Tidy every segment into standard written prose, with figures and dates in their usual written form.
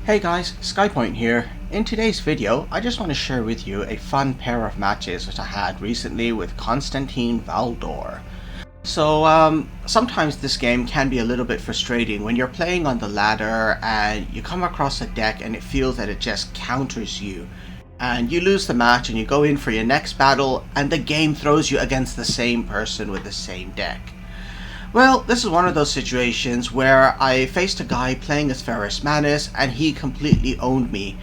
Hey guys, SkyPoint here. In today's video, I just want to share with you a fun pair of matches which I had recently with Constantine Valdor. So, sometimes this game can be a little bit frustrating when you're playing on the ladder and you come across a deck and it feels that it just counters you. And you lose the match and you go in for your next battle and the game throws you against the same person with the same deck. Well, this is one of those situations where I faced a guy playing as Horus Heresy and he completely owned me.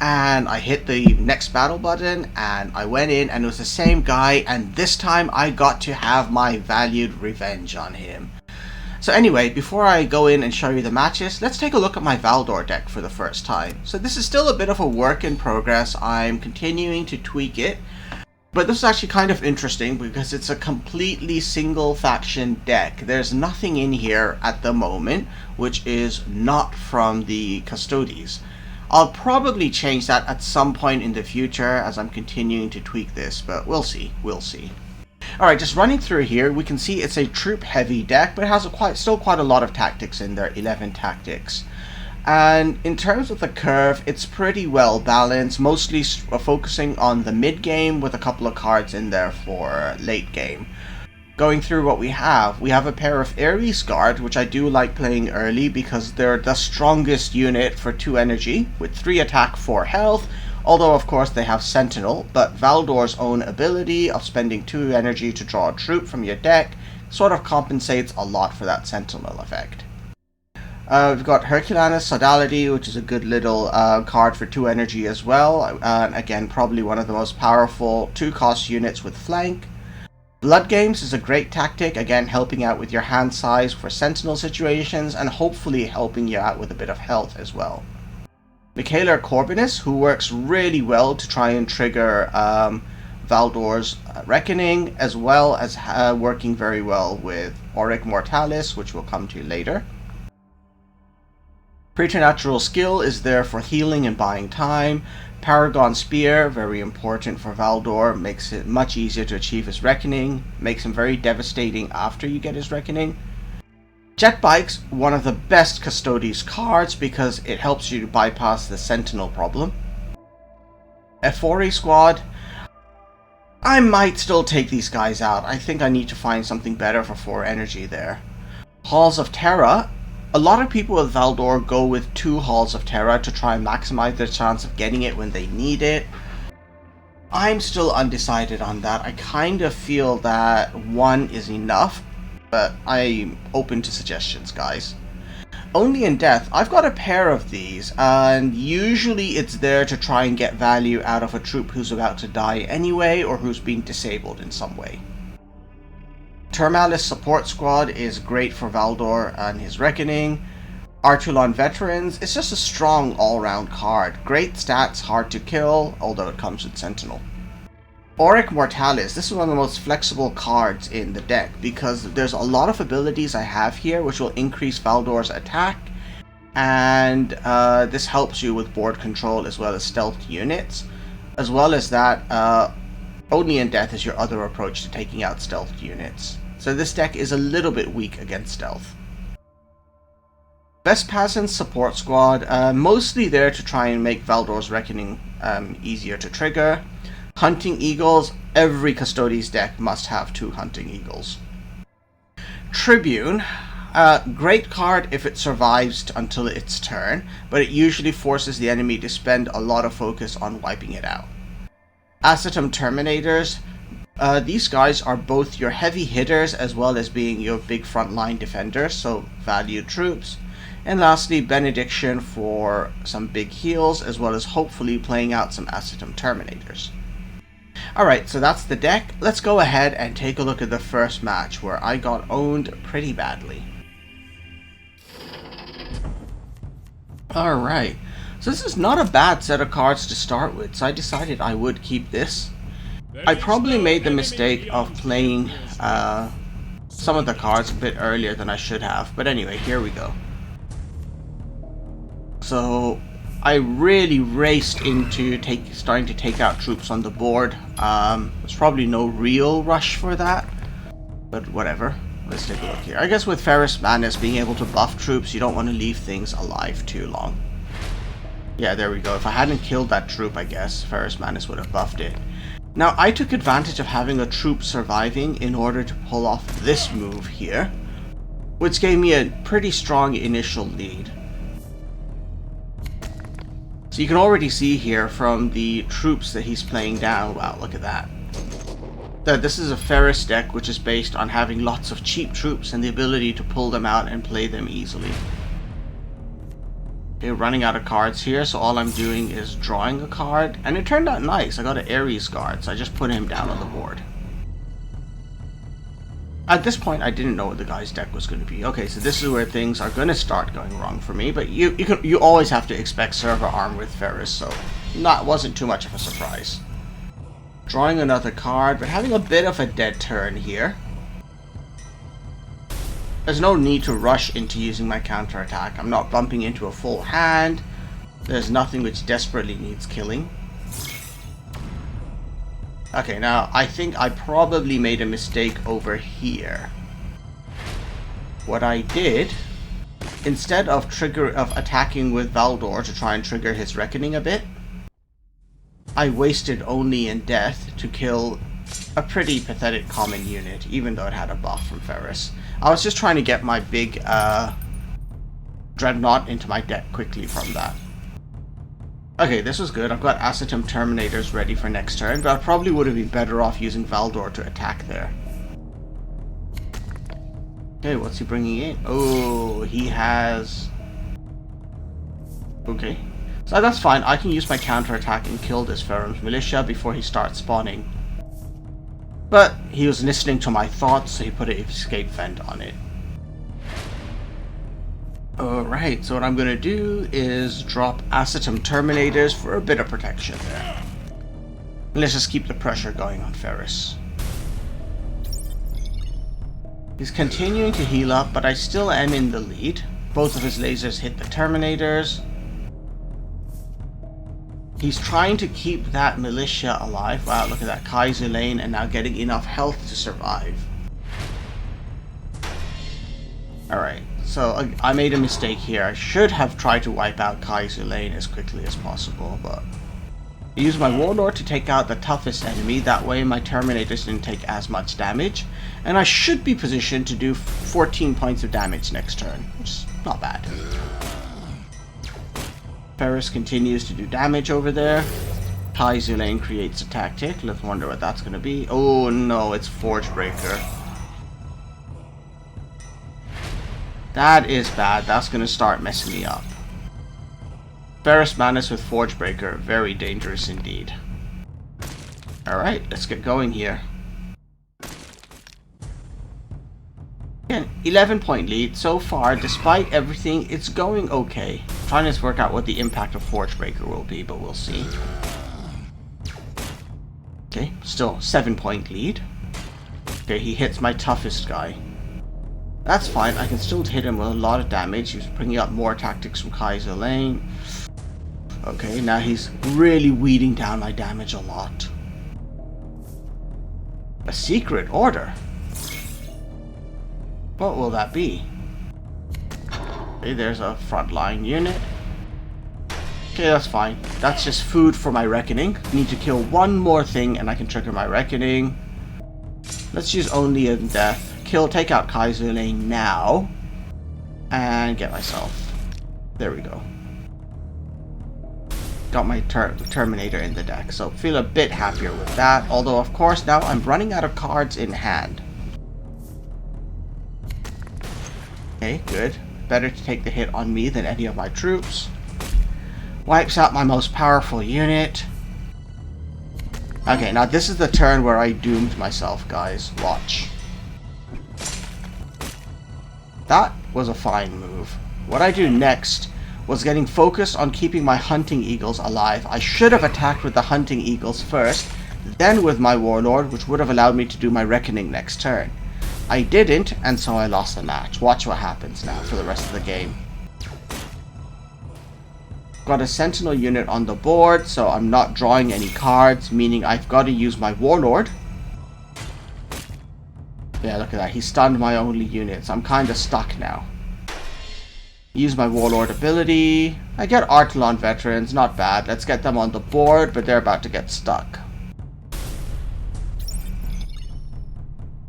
And I hit the next battle button and I went in and it was the same guy, and this time I got to have my valued revenge on him. So anyway, before I go in and show you the matches, let's take a look at my Valdor deck for the first time. So this is still a bit of a work in progress. I'm continuing to tweak it. But this is actually kind of interesting because it's a completely single faction deck. There's nothing in here at the moment which is not from the Custodes. I'll probably change that at some point in the future as I'm continuing to tweak this, but we'll see. Alright, just running through here, we can see it's a troop heavy deck, but it has still quite a lot of tactics in there, 11 tactics. And in terms of the curve, it's pretty well balanced, mostly focusing on the mid game with a couple of cards in there for late game. Going through what we have a pair of Ares Guard, which I do like playing early because they're the strongest unit for 2 energy with 3 attack, 4 health, although of course they have Sentinel, but Valdor's own ability of spending 2 energy to draw a troop from your deck sort of compensates a lot for that Sentinel effect. We've got Herculanus Sodality, which is a good little card for 2 energy as well. Again, probably one of the most powerful 2-cost units with flank. Blood Games is a great tactic, again helping out with your hand size for sentinel situations and hopefully helping you out with a bit of health as well. Michaela Corbinus, who works really well to try and trigger Valdor's Reckoning, as well as working very well with Auric Mortalis, which we'll come to later. Preternatural Skill is there for healing and buying time. Paragon Spear, very important for Valdor, makes it much easier to achieve his Reckoning, makes him very devastating after you get his Reckoning. Jet Bikes, one of the best Custodes cards because it helps you to bypass the Sentinel problem. Ephori Squad, I might still take these guys out. I think I need to find something better for 4 energy there. Halls of Terra, a lot of people with Valdor go with 2 Halls of Terra to try and maximize their chance of getting it when they need it. I'm still undecided on that. I kind of feel that 1 is enough, but I'm open to suggestions, guys. Only in Death, I've got a pair of these, and usually it's there to try and get value out of a troop who's about to die anyway, or who's been disabled in some way. Termalis Support Squad is great for Valdor and his Reckoning. Artulon Veterans, it's just a strong all-round card. Great stats, hard to kill, although it comes with Sentinel. Auric Mortalis, this is one of the most flexible cards in the deck because there's a lot of abilities I have here which will increase Valdor's attack, and this helps you with board control as well as stealth units. As well as that, Only in Death is your other approach to taking out stealth units. So this deck is a little bit weak against stealth. Vespassin's Support Squad, mostly there to try and make Valdor's Reckoning easier to trigger. Hunting Eagles, every Custodes deck must have 2 Hunting Eagles. Tribune, great card if it survives until its turn, but it usually forces the enemy to spend a lot of focus on wiping it out. Acetum Terminators, these guys are both your heavy hitters as well as being your big frontline defenders, so valued troops. And lastly, Benediction for some big heals as well as hopefully playing out some Acetum Terminators. Alright, so that's the deck. Let's go ahead and take a look at the first match where I got owned pretty badly. Alright. So this is not a bad set of cards to start with, so I decided I would keep this. I probably made the mistake of playing some of the cards a bit earlier than I should have, but anyway, here we go. So I really raced into starting to take out troops on the board. There's probably no real rush for that, but whatever. Let's take a look here. I guess with Horus Heresy being able to buff troops, you don't want to leave things alive too long. Yeah, there we go. If I hadn't killed that troop, I guess Ferrus Manus would have buffed it. Now, I took advantage of having a troop surviving in order to pull off this move here, which gave me a pretty strong initial lead. So you can already see here from the troops that he's playing down, wow, look at that, that this is a Ferrus deck which is based on having lots of cheap troops and the ability to pull them out and play them easily. Okay, running out of cards here, so all I'm doing is drawing a card, and it turned out nice. I got an Ares guard, so I just put him down on the board. At this point, I didn't know what the guy's deck was going to be. Okay, so this is where things are going to start going wrong for me, but you always have to expect server arm with Ferrus, so wasn't too much of a surprise. Drawing another card, but having a bit of a dead turn here. There's no need to rush into using my counterattack. I'm not bumping into a full hand. There's nothing which desperately needs killing. Okay, now I think I probably made a mistake over here. What I did, instead of attacking with Valdor to try and trigger his reckoning a bit, I wasted only in death to kill a pretty pathetic common unit, even though it had a buff from Ferrus. I was just trying to get my big Dreadnought into my deck quickly from that. Okay, this was good. I've got Acetum Terminators ready for next turn, but I probably would have been better off using Valdor to attack there. Okay, what's he bringing in? Oh, he has... Okay. So that's fine. I can use my counterattack and kill this Ferrum's Militia before he starts spawning. But he was listening to my thoughts, so he put an escape vent on it. Alright, so what I'm going to do is drop Acetum Terminators for a bit of protection there. Let's just keep the pressure going on Ferrus. He's continuing to heal up, but I still am in the lead. Both of his lasers hit the Terminators. He's trying to keep that militia alive. Wow, look at that. Kaiser Lane, and now getting enough health to survive. Alright, so I made a mistake here. I should have tried to wipe out Kaiser Lane as quickly as possible, but I used my Warlord to take out the toughest enemy. That way my Terminators didn't take as much damage, and I should be positioned to do 14 points of damage next turn, which is not bad. Ferrus continues to do damage over there. Kaiser Lane creates a tactic. Let's wonder what that's going to be. Oh no, it's Forgebreaker. That is bad. That's going to start messing me up. Ferrus Manus with Forgebreaker. Very dangerous indeed. Alright, let's get going here. Again, 11-point lead so far. Despite everything, it's going okay. I'm trying to work out what the impact of Forgebreaker will be, but we'll see. Okay, still 7-point lead. Okay, he hits my toughest guy. That's fine, I can still hit him with a lot of damage. He's bringing up more tactics from Kaiser Lane. Okay, now he's really weeding down my damage a lot. A secret order? What will that be? Okay, there's a frontline unit. Okay, that's fine. That's just food for my reckoning. Need to kill one more thing and I can trigger my reckoning. Let's use only in death. Take out Kaiser Lane now. And get myself. There we go. Got my Terminator in the deck. So feel a bit happier with that. Although of course now I'm running out of cards in hand. Okay, good. Better to take the hit on me than any of my troops. Wipes out my most powerful unit. Okay, now this is the turn where I doomed myself, guys. Watch. That was a fine move. What I do next was getting focused on keeping my hunting eagles alive. I should have attacked with the hunting eagles first, then with my warlord, which would have allowed me to do my reckoning next turn. I didn't, and so I lost the match. Watch what happens now for the rest of the game. Got a sentinel unit on the board, so I'm not drawing any cards, meaning I've got to use my warlord. Yeah, look at that. He stunned my only unit, so I'm kind of stuck now. Use my Warlord ability. I get Artelon veterans, not bad. Let's get them on the board, but they're about to get stuck.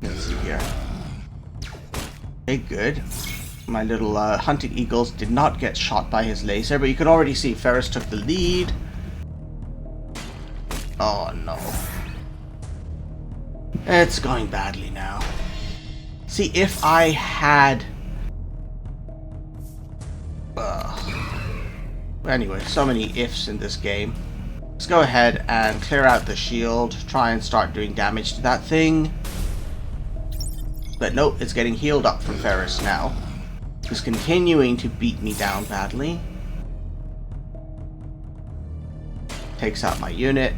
Let's see here. Okay, good. My little hunting eagles did not get shot by his laser, but you can already see Ferris took the lead. Oh no. It's going badly now. See, if I had... Anyway, so many ifs in this game. Let's go ahead and clear out the shield, try and start doing damage to that thing. But nope, it's getting healed up from Ferris now. He's continuing to beat me down badly. Takes out my unit.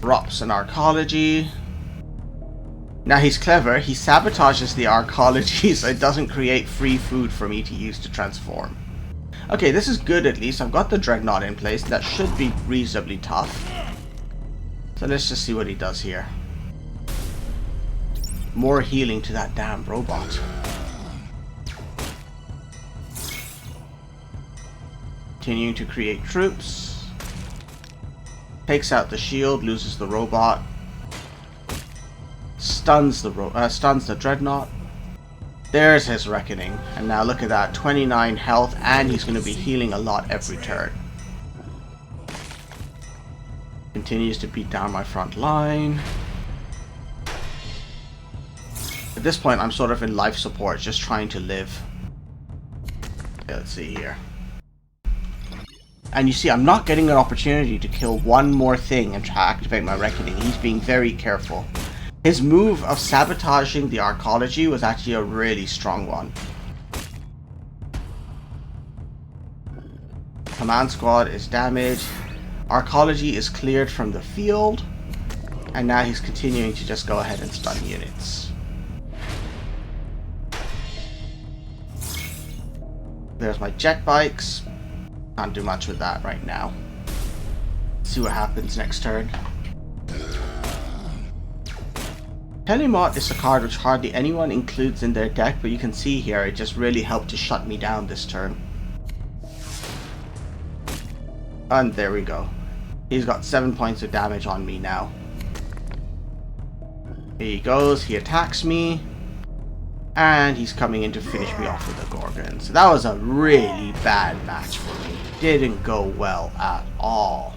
Drops an arcology. Now he's clever, he sabotages the arcology so it doesn't create free food for me to use to transform. Okay, this is good at least. I've got the Dreadnought in place. That should be reasonably tough. So let's just see what he does here. More healing to that damn robot. Continuing to create troops. Takes out the shield, loses the robot. Stuns the Dreadnought. There's his reckoning. And now look at that, 29 health, and he's going to be healing a lot every turn. Continues to beat down my front line. At this point, I'm sort of in life support, just trying to live. Okay, let's see here. And you see, I'm not getting an opportunity to kill one more thing and activate my reckoning. He's being very careful. His move of sabotaging the arcology was actually a really strong one. Command squad is damaged. Arcology is cleared from the field. And now he's continuing to just go ahead and stun units. There's my jet bikes. Can't do much with that right now. See what happens next turn. Telemot is a card which hardly anyone includes in their deck, but you can see here it just really helped to shut me down this turn. And there we go. He's got 7 points of damage on me now. Here he goes, he attacks me. And he's coming in to finish me off with a Gorgon. So that was a really bad match for me. Didn't go well at all.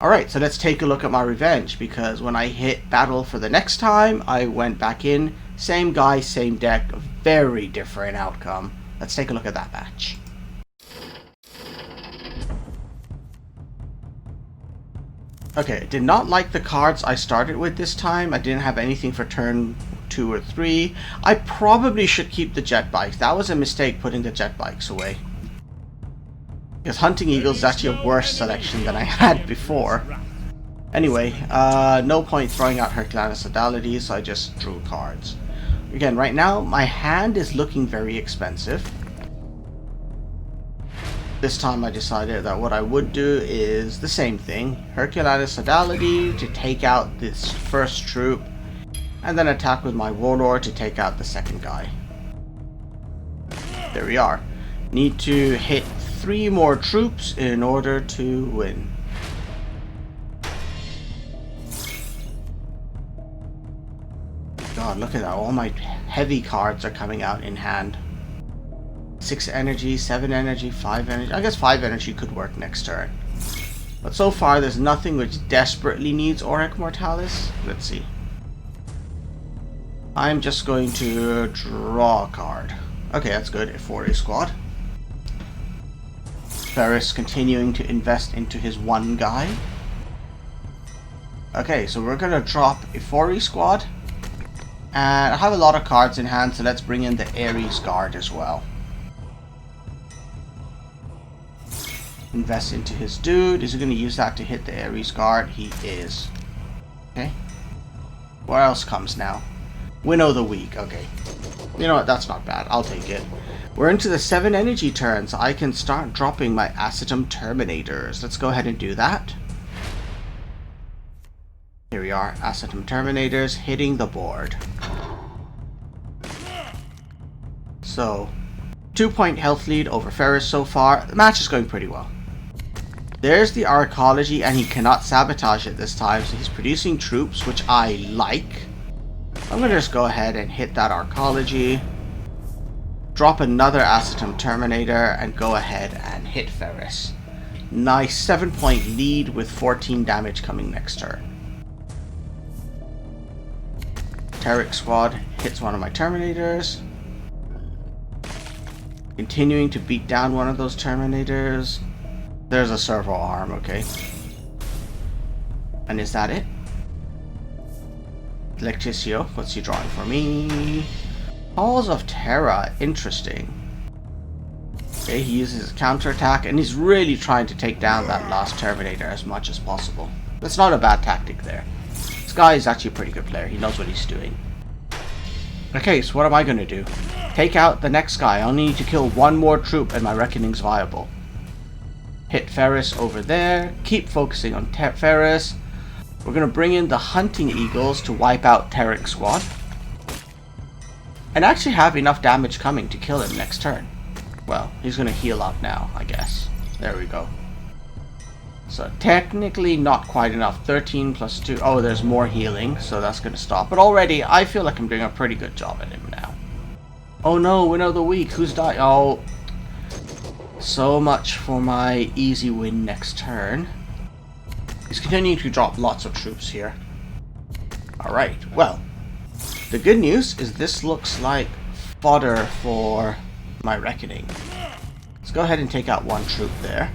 Alright, so let's take a look at my revenge, because when I hit battle for the next time, I went back in, same guy, same deck, very different outcome. Let's take a look at that match. Okay, did not like the cards I started with this time. I didn't have anything for turn 2 or 3. I probably should keep the jet bikes. That was a mistake putting the jet bikes away. Because Hunting Eagles is actually a worse selection than I had before. Anyway, no point throwing out Herculanus Sodality, so I just drew cards. Again, right now, my hand is looking very expensive. This time I decided that what I would do is the same thing. Herculanus Sodality to take out this first troop, and then attack with my Warlord to take out the second guy. There we are. Need to hit 3 more troops in order to win. God, look at that. All my heavy cards are coming out in hand. 6 energy, 7 energy, 5 energy. I guess 5 energy could work next turn. But so far, there's nothing which desperately needs Auric Mortalis. Let's see. I'm just going to draw a card. Okay, that's good. A 4A squad. Ferris continuing to invest into his one guy. Okay, so we're going to drop a 4E squad. And I have a lot of cards in hand, so let's bring in the Ares Guard as well. Invest into his dude. Is he going to use that to hit the Ares Guard? He is. Okay. What else comes now? Winnow the Weak. Okay. You know what? That's not bad. I'll take it. We're into the 7 energy turns. I can start dropping my Acetum Terminators. Let's go ahead and do that. Here we are. Acetum Terminators hitting the board. So, 2-point health lead over Ferris so far. The match is going pretty well. There's the arcology, and he cannot sabotage it this time, so he's producing troops, which I like. I'm going to just go ahead and hit that arcology. Drop another Acetum Terminator, and go ahead and hit Ferris. Nice 7-point lead with 14 damage coming next turn. Terric Squad hits one of my Terminators. Continuing to beat down one of those Terminators. There's a servo arm, okay. And is that it? Electricio, what's he drawing for me? Halls of Terra, interesting. Okay, he uses his counterattack, and he's really trying to take down that last Terminator as much as possible. That's not a bad tactic there. This guy is actually a pretty good player. He knows what he's doing. Okay, so what am I going to do? Take out the next guy. I only need to kill one more troop and my Reckoning's viable. Hit Ferris over there. Keep focusing on Ferris. We're going to bring in the Hunting Eagles to wipe out Terric Squad. And actually have enough damage coming to kill him next turn. Well, he's going to heal up now, I guess. There we go. So technically not quite enough. 13 plus 2. Oh, there's more healing, so that's going to stop. But already, I feel like I'm doing a pretty good job at him now. Oh no, win of the week. Who's died? Oh. So much for my easy win next turn. He's continuing to drop lots of troops here. Alright, well. The good news is this looks like fodder for my Reckoning. Let's go ahead and take out one troop there.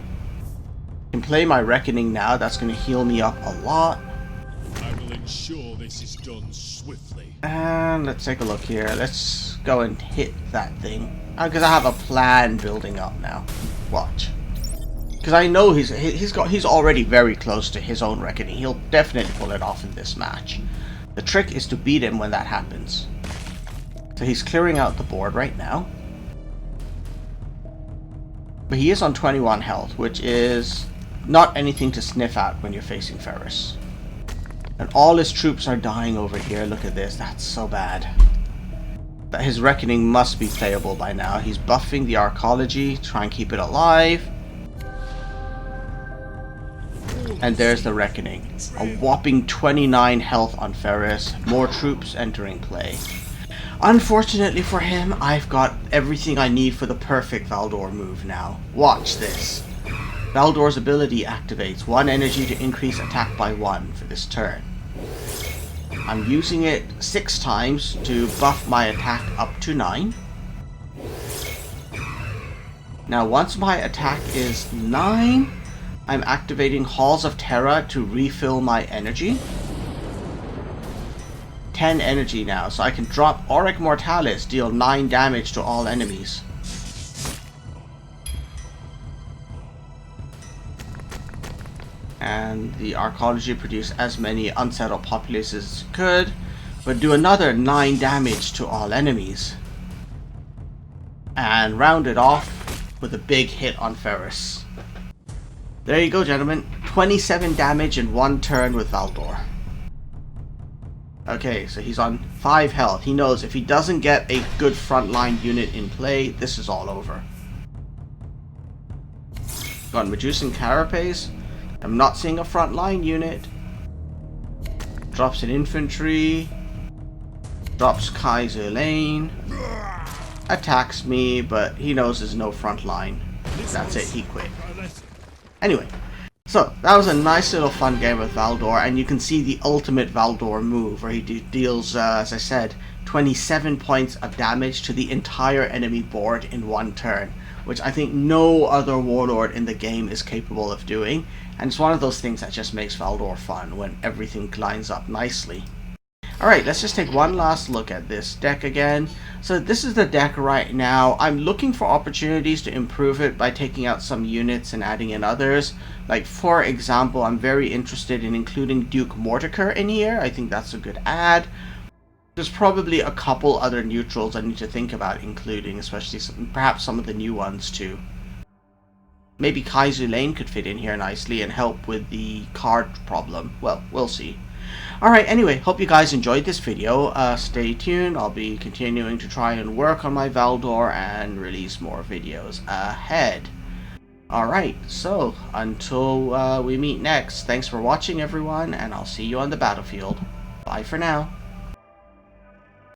I can play my Reckoning now. That's going to heal me up a lot. I will ensure this is done swiftly. And let's take a look here. Let's go and hit that thing. Because I have a plan building up now. Watch. Because I know he's already very close to his own Reckoning. He'll definitely pull it off in this match. The trick is to beat him when that happens. So he's clearing out the board right now. But he is on 21 health, which is not anything to sniff at when you're facing Ferris. And all his troops are dying over here. Look at this. That's so bad. That his Reckoning must be playable by now. He's buffing the arcology, try and keep it alive. And there's the Reckoning. A whopping 29 health on Ferris. More troops entering play. Unfortunately for him, I've got everything I need for the perfect Valdor move now. Watch this. Valdor's ability activates 1 energy to increase attack by 1 for this turn. I'm using it 6 times to buff my attack up to 9. Now once my attack is 9, I'm activating Halls of Terra to refill my energy. 10 energy now, so I can drop Auric Mortalis, deal 9 damage to all enemies. And the arcology produce as many unsettled populaces as it could, but do another 9 damage to all enemies. And round it off with a big hit on Ferris. There you go, gentlemen. 27 damage in 1 turn with Valdor. Okay, so he's on 5 health. He knows if he doesn't get a good frontline unit in play, this is all over. Got Medusan Carapace. I'm not seeing a frontline unit. Drops an infantry. Drops Kaiser Lane. Attacks me, but he knows there's no frontline. That's it, he quit. Anyway. So, that was a nice little fun game with Valdor, and you can see the ultimate Valdor move, where he deals, as I said, 27 points of damage to the entire enemy board in 1 turn, which I think no other warlord in the game is capable of doing, and it's one of those things that just makes Valdor fun, when everything lines up nicely. Alright, let's just take one last look at this deck again. So this is the deck right now. I'm looking for opportunities to improve it by taking out some units and adding in others. Like, for example, I'm very interested in including Duke Mortimer in here. I think that's a good add. There's probably a couple other neutrals I need to think about including, especially perhaps some of the new ones too. Maybe Kaiser Lane could fit in here nicely and help with the card problem. Well, we'll see. Alright, anyway, hope you guys enjoyed this video. Stay tuned. I'll be continuing to try and work on my Valdor and release more videos ahead. Alright, so until we meet next, thanks for watching everyone, and I'll see you on the battlefield. Bye for now.